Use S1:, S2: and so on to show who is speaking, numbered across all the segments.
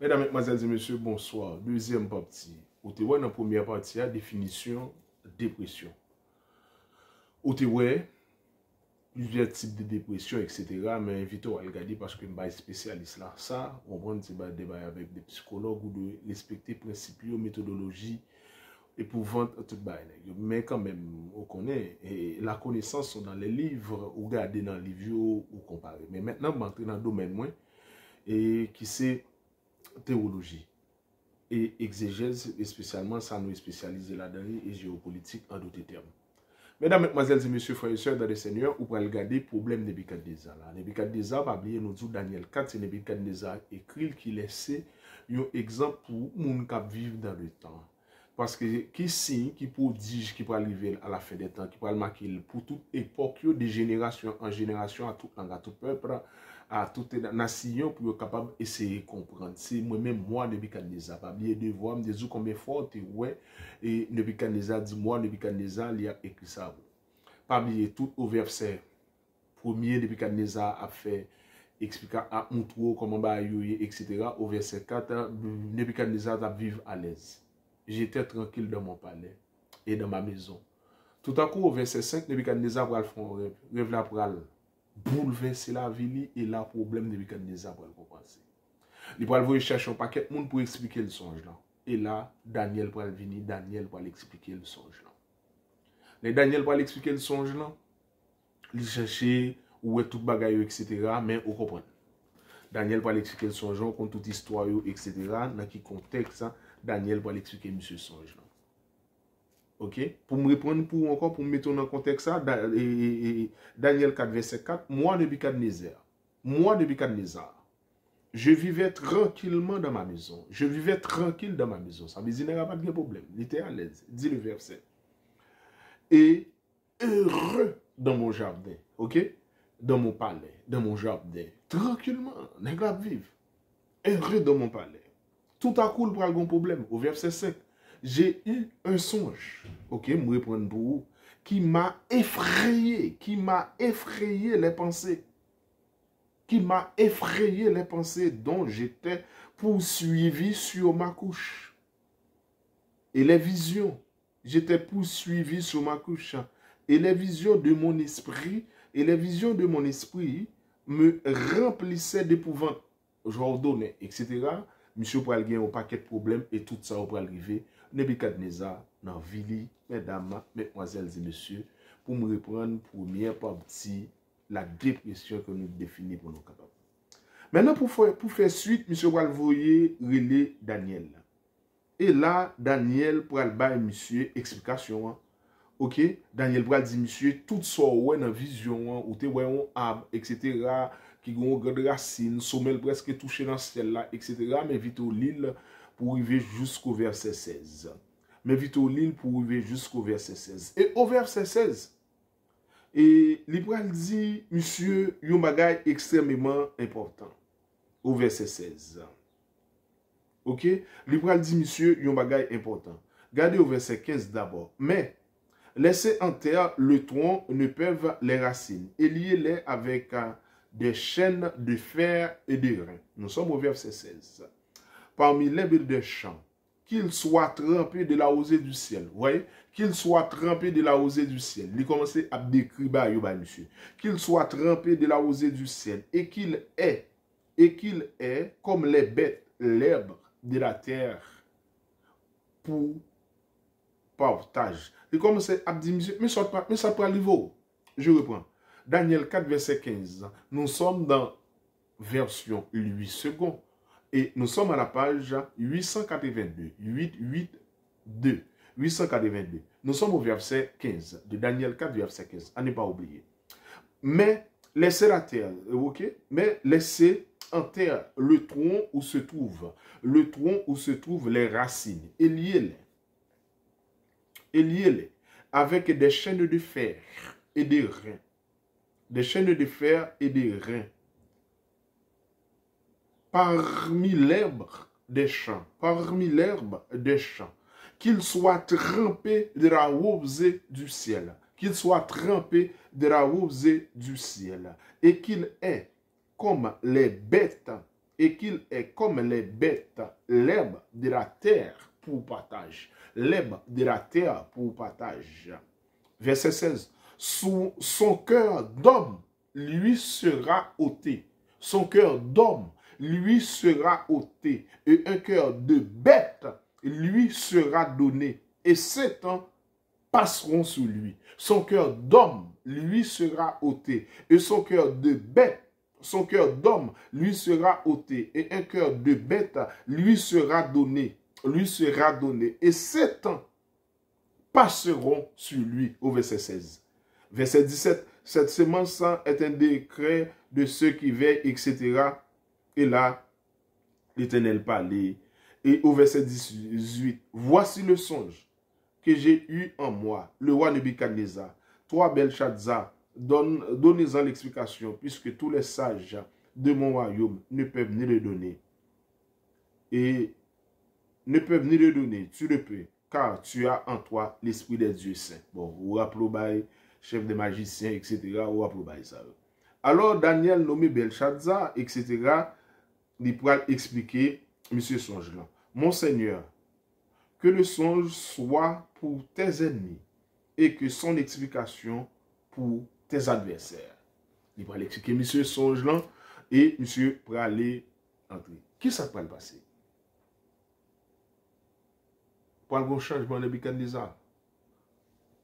S1: Mesdames, Mesdemoiselles et Messieurs, bonsoir. Deuxième partie. Ou te dans la première partie, la définition dépression. Ou te plusieurs types de dépression, etc. Mais invitons à regarder parce que je suis spécialiste là. Ça, on prend un débat avec des psychologues ou de respecter principes, méthodologie épouvante tout bail. Mais quand même, on connaît et la connaissance sont dans les livres ou garder dans les livres ou comparer. Mais maintenant, je vais dans le domaine moins et qui c'est théologie et exégèse, et spécialement ça nous est spécialisé là-dedans et géopolitique en d'autres termes. Mesdames, Mesdemoiselles et Messieurs, frères et sœurs dans le Seigneur, vous pouvez regarder le problème de Nebukadnezar. Nebukadnezar, pas oublier, nous dit Daniel 4, c'est Nebukadnezar écrit qu'il laissait un exemple pour les gens qui vivent dans le temps. Parce que qui signe, qui prodige, qui peut arriver à la fin des temps, qui peut marquer pour toute époque, de génération en génération, à tout langue, à tout peuple, à toute nation, pour être capable d'essayer de comprendre. C'est moi-même, moi, Nebukadnezar, pas oublier de voir, me dire combien fort, ouais, et Nebukadnezar dit, moi, Nebukadnezar, il a écrit ça. Pas oublier tout au verset premier, Nebukadnezar a fait expliquer à Moutro comment bah etc. Au verset 4, Nebukadnezar a vivre à l'aise. J'étais tranquille dans mon palais et dans ma maison. Tout à coup, au verset 5, Nebukadnezar va le faire un rêve. Rêve là pour bouleverser la vie et là, problème Nebukadnezar va le commencer. Il va aller chercher un paquet de monde pour expliquer le songe là. Et là, Daniel va venir, Daniel va l'expliquer le songe là. Les Daniel va l'expliquer le songe là. Il chercher où est tout bagaille, etc. Mais on comprend. Daniel va l'expliquer le songe, on compte toute histoire, etc. Dans quel contexte, Daniel va l'expliquer monsieur songe. Ok? Pour me répondre, pour me mettre dans le contexte, Daniel 4, verset 4, moi, Nebukadnezar, je vivais tranquillement dans ma maison. Je vivais tranquille dans ma maison. Ça veut dire qu'il n'y a pas de problème. Il était à l'aise. Dit le verset. Et heureux dans mon jardin. Ok? Dans mon palais, dans mon jardin. Tranquillement. N'est pas vivre. Heureux dans mon palais. Tout à coup, il prend un problème. Au verset 5. J'ai eu un songe. Ok? Je me reprendre pour vous. Qui m'a effrayé les pensées. Qui m'a effrayé les pensées dont j'étais poursuivi sur ma couche. Et les visions, j'étais poursuivi sur ma couche. Et les visions de mon esprit, me remplissaient d'épouvante. Je ordonnais, etc. Monsieur pour gagner un paquet de problèmes et tout ça pour arriver. Nebukadnezar, dans Vili, mesdames, mesdemoiselles et messieurs, pour me reprendre première partie, la dépression que nous définissons pour nous capables. Maintenant, pour faire suite, monsieur va le voyer relais Daniel. Et là, Daniel pour le bail monsieur explication. Ok, Daniel pour dire monsieur tout ça ouais dans vision ou te ouais un arbre etc. qui ont grande racine, sommet presque touché dans le ciel là etc. Mais vite au l'île pour arriver jusqu'au verset 16. Mais vite au l'île pour arriver jusqu'au verset 16. Et au verset 16 et l'Ibral dit, monsieur, un bagage extrêmement important. Au verset 16. Ok? L'Ibral dit, monsieur, un bagage important. Regardez au verset 15 d'abord. Mais, laissez en terre le tronc ne peuvent les racines. Et liez-les avec des chaînes de fer et de reins. Nous sommes au verset 16. Parmi les bêtes des champs, qu'il soit trempé de la rosée du ciel. Vous voyez? Qu'il soit trempé de la rosée du ciel. Il commence à décrire, monsieur. Qu'il soit trempé de la rosée du ciel. Et qu'il est comme les bêtes, l'herbe de la terre pour partage. Il commence à dire, monsieur, mais ça peut arriver. Je reprends. Daniel 4, verset 15. Nous sommes dans version 8 secondes. Et nous sommes à la page 882. 882. Nous sommes au verset 15 de Daniel 4, verset 15. À ne pas oublier. Mais laissez la terre, ok? Mais laissez en terre le tronc où se trouvent les racines. Et liez-les avec des chaînes de fer et des reins. Des chaînes de fer et des reins. Parmi l'herbe des champs, qu'il soit trempé de la rosée du ciel, et qu'il est comme les bêtes et qu'il est comme les bêtes, l'herbe de la terre pour partage. L'herbe de la terre pour partage. Verset 16. Son cœur d'homme lui sera ôté. Son cœur d'homme lui sera ôté. Et un cœur de bête lui sera donné. Et 7 ans passeront sur lui. Son cœur d'homme lui sera ôté. Et son cœur de bête, son cœur d'homme lui sera ôté. Et un cœur de bête lui sera donné. Lui sera donné. Et 7 ans passeront sur lui. Au verset 16. Verset 17. Cette semence est un décret de ceux qui veillent, etc. Et là, l'Éternel parlait. Et au verset 18. Voici le songe que j'ai eu en moi, le roi Nebuchadnezzar. Toi, Belshazzar, donnez-en l'explication, puisque tous les sages de mon royaume ne peuvent ni le donner. Et ne peuvent ni le donner, tu le peux, car tu as en toi l'esprit des dieux saints. Bon, ou rappelez, chef des magiciens, etc., ou rappelez ça. Alors, Daniel nommé Belshazzar, etc., il pourra expliquer, monsieur songe là. Mon Seigneur, que le songe soit pour tes ennemis et que son explication pour tes adversaires. Il va l'expliquer, monsieur songe là, et monsieur pourra aller entrer. Qui ça peut le passer? Pour un changement de Nebuchadnezzar.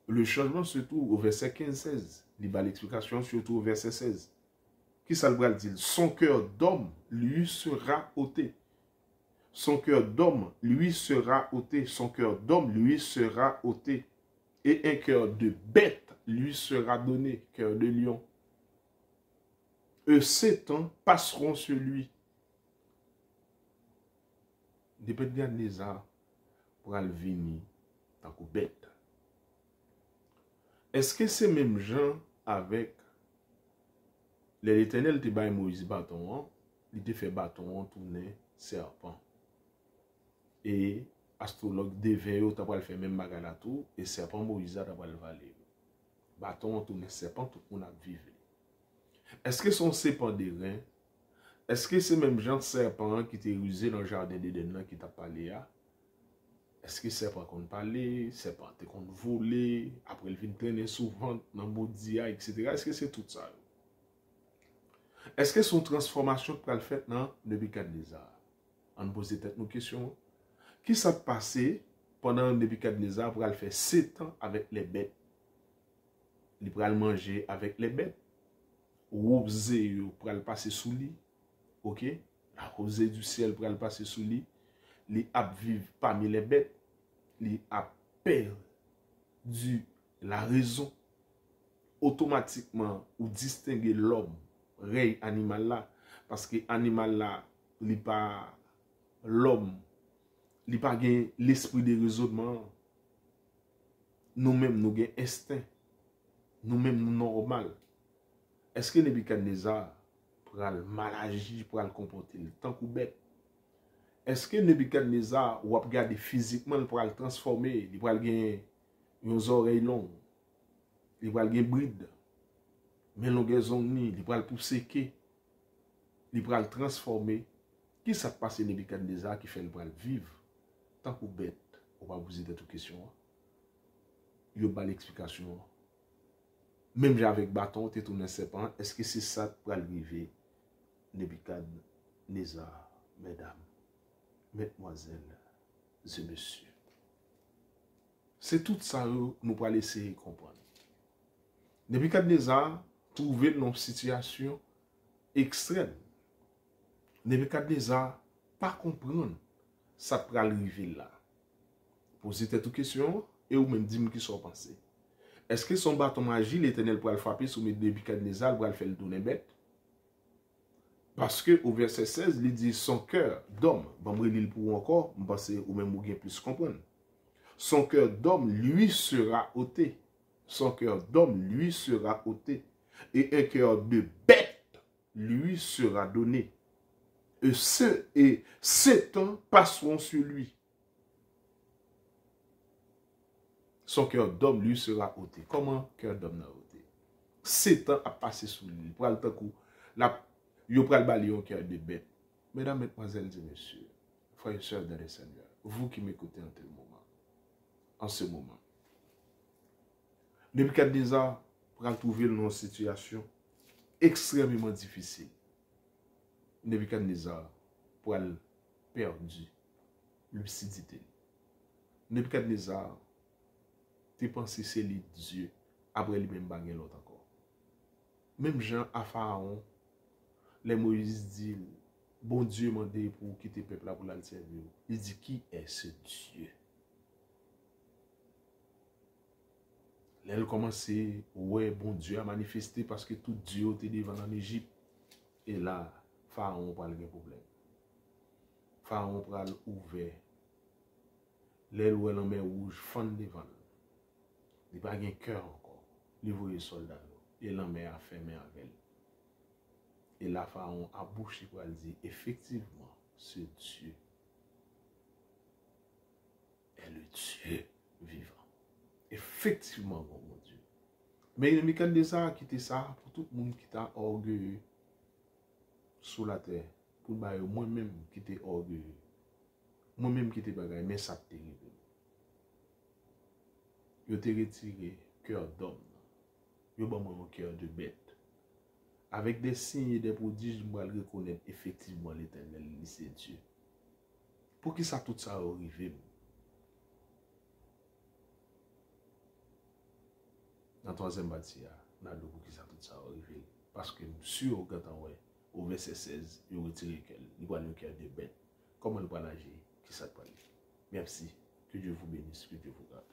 S1: Le changement se trouve au verset 15-16. Il va l'explication surtout au verset 16. Qui ça le dit? Son cœur d'homme lui sera ôté. Son cœur d'homme lui sera ôté. Son cœur d'homme lui sera ôté. Et un cœur de bête lui sera donné. Cœur de lion. Eux 7 ans passeront sur lui. Nebuchadnezzar pour le venir tant que bête. Est-ce que ces mêmes gens avec l'Éternel te baille Moïse bâton, il te fait bâton tourner serpent. Et astrologue devait tu vas le faire même bagarre tout et serpent Moïse tu vas le valer. Bâton tourner serpent tout le monde a vivre. Est-ce que son serpent des reins? Est-ce que ces mêmes gens serpent qui t'ont rusé dans le jardin d'Éden qui t'a parlé à? Est-ce que serpent qu'on parlait, serpent qu'on volait, après il vient traîner souvent dans Boudia, etc. Est-ce que c'est tout ça? Est-ce que son transformation qu'elle fait dans Nebuchadnezzar? On pose peut-être nos questions. Qui s'est passé pendant Nebuchadnezzar pour faire 7 ans avec les bêtes? Il pourra le manger avec les bêtes. Rosée pour le passer sous lui. Ok? La rosée du ciel pour le passer sous lui. Il a vivre parmi les bêtes. Il a perdu la raison. Automatiquement, ou distinguer l'homme, rey animal là, parce que animal là, il pas l'homme, il pas l'esprit de raisonnement. Nous-mêmes, nous avons instinct. Nous-mêmes, nous normal. Est-ce que Nebuchadnezzar pourra le mal agir, pourra le comporter tant que bête? Est-ce que Nebuchadnezzar, ou regarder physiquement, il pourra le transformer? Il pourra gagner une oreille longue. Il pourra gagner bride. Mais longueur ni, il pourra le pousser. Il pourra le transformer. Qui ça passe Nebuchadnezzar qui fait le bras vivre? Tant que bête, on va vous poser des questions. Il y a pas l'explication. Même avec bâton, tu es tourné serpent. Est-ce que c'est ça pour arriver? Nebuchadnezzar, mesdames, mesdemoiselles et messieurs. C'est tout ça que nous allons essayer de comprendre. Nebuchadnezzar trouvait dans une situation extrême. Nebuchadnezzar pas comprendre ça pour arriver là. Posez cette question et ou même dis-moi qui sont pensés. Est-ce que son bâton magie, l'Éternel pour le frapper sur Nebuchadnezzar pour le faire le donner bête? Parce que au verset 16, il dit son cœur d'homme, bon, je vais pour encore, je pense ou même vous plus comprendre. Son cœur d'homme lui sera ôté. Son cœur d'homme lui sera ôté. Et un cœur de bête lui sera donné. Et 7 ans passeront sur lui. Son cœur d'homme lui sera ôté. Comment cœur d'homme n'a ôté? 7 ans a passé sur lui. Pour le temps où il prend le balayon cœur de bête. Mesdames, Mesdemoiselles et Messieurs, frères et sœurs dans le Seigneur, vous qui m'écoutez en ce moment, Nebuchadnezzar pourra trouver dans une situation extrêmement difficile. Nebuchadnezzar pourra perdre lucidité. Nebuchadnezzar, tu penses que c'est lui Dieu, après lui-même baguer l'autre encore. Même Jean à Pharaon, les Moïse dit, bon Dieu m'a dit pour quitter le peuple là pour le servir. Il dit, qui est ce Dieu? Là, il commence, ouais, bon Dieu a manifesté parce que tout Dieu était devant en Égypte. Et là, Pharaon pas le problème. Pharaon pral ouvert. L'aile où elle en mer rouge, fond devant. Il n'a pas de cœur encore. Il voit les soldats. Et l'en mer a fermé avec elle. Et là, Pharaon a bouché pour dire, effectivement, ce Dieu est le Dieu vivant. Effectivement, mon Dieu. Mais le mécanisme qui était ça pour tout le monde qui était orgueilleux sous la terre. Pour moi-même qui était orgueilleux. Moi-même qui était bagaille, mais ça terrible. Je t'ai retiré cœur d'homme. Je t'ai mon cœur de bête. Avec des signes et des prodiges, je vais reconnaître effectivement l'Éternel, c'est Dieu. Pour qui ça tout ça arrive? Dans la troisième partie, on a dit pour qui ça tout ça arrive. Parce que sûr, quand on est au verset 16, il retire il voit le cœur de bête. Comment il va agir? Qui ça peut aller? Merci. Que Dieu vous bénisse, que Dieu vous garde.